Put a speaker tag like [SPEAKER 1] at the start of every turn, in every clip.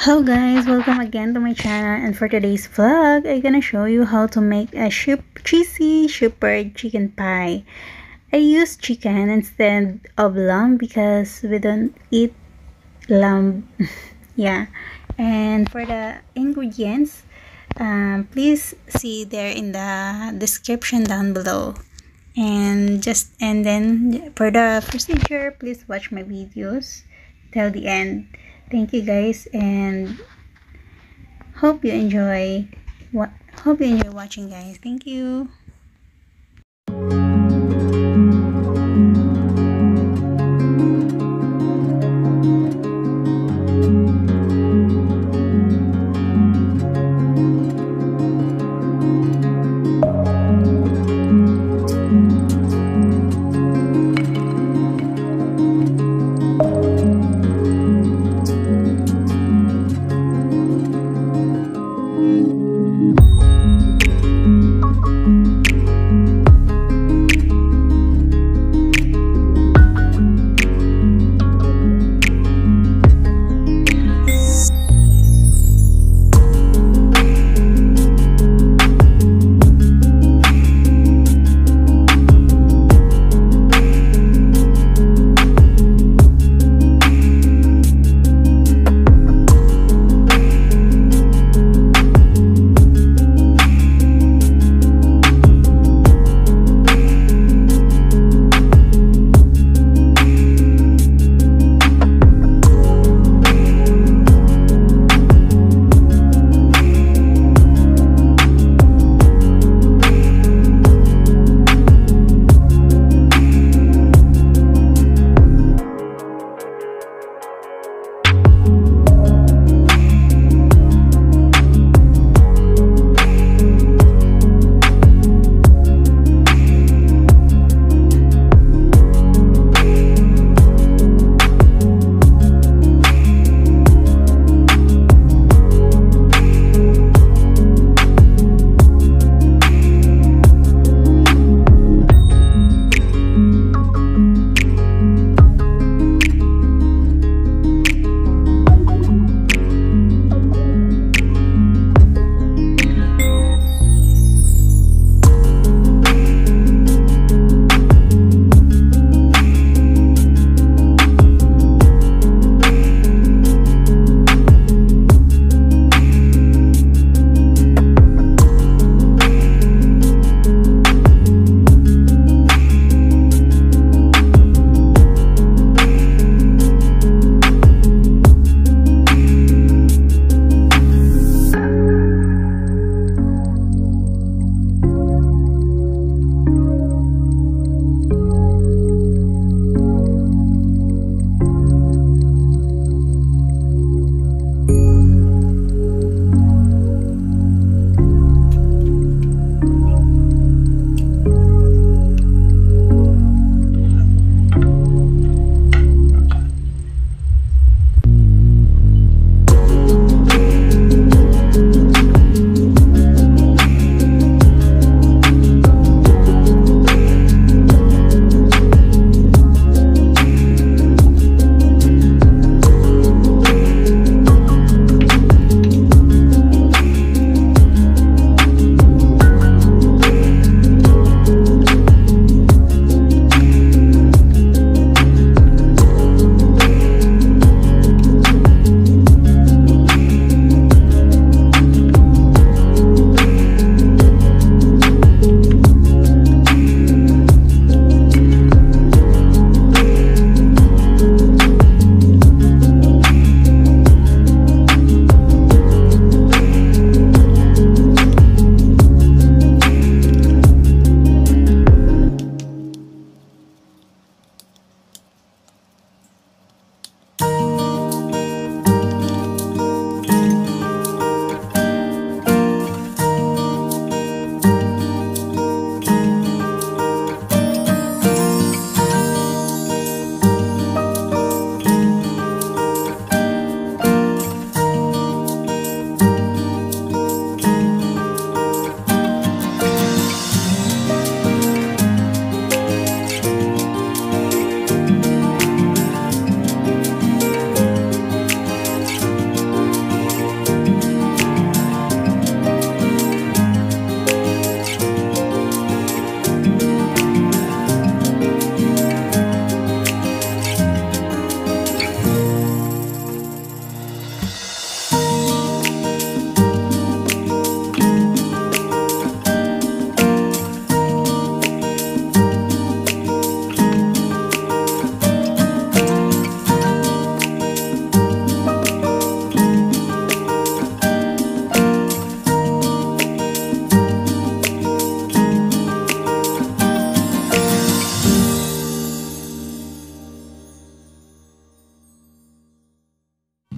[SPEAKER 1] Hello guys, welcome again to my channel, and for today's vlog, I'm gonna show you how to make a cheesy shepherd chicken pie. I use chicken instead of lamb because we don't eat lamb. Yeah, and for the ingredients, please see there in the description down below. And then for the procedure, please watch my videos till the end. Thank you guys, and hope you enjoy watching, guys. Thank you.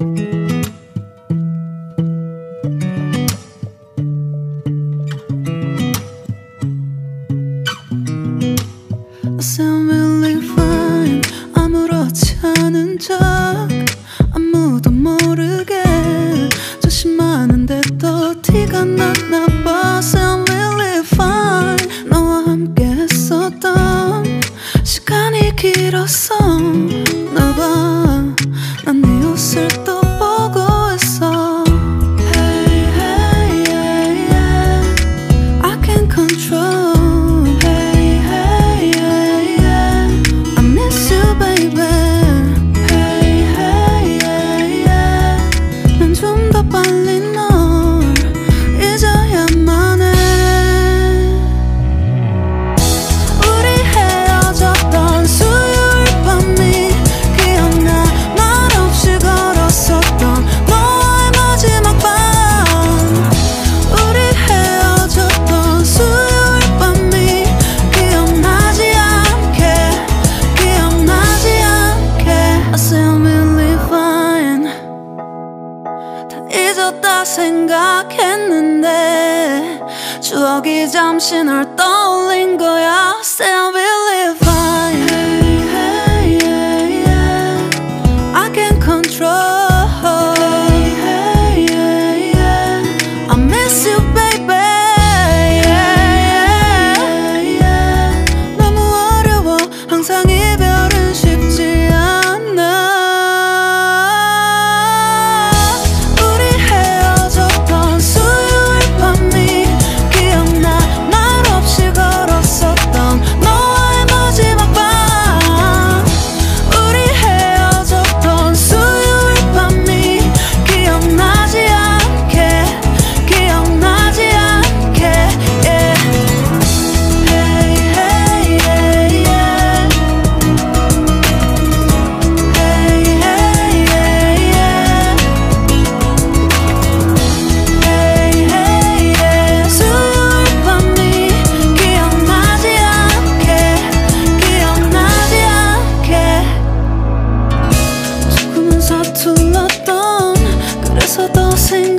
[SPEAKER 2] I sound really fine. 아무렇지 않은 척 아무도 모르게 조심하는데 또 티가 났나 봐. Sound really fine. 너와 함께 했었던 시간이 길었어. 나 봐, 난 네 옷을 또 보고 있어. Hey, hey, yeah, yeah. I can't control. 잊었다 생각했는데 추억이 잠시 널 떠올린 거야. Still really fine. Hey, hey, yeah, yeah. I can't control. Hey, hey, yeah, yeah. I miss you, baby. Yeah, yeah, yeah. 너무 어려워. 항상 이별은 쉽지 않아. 서툴렀던 그래서 더 생각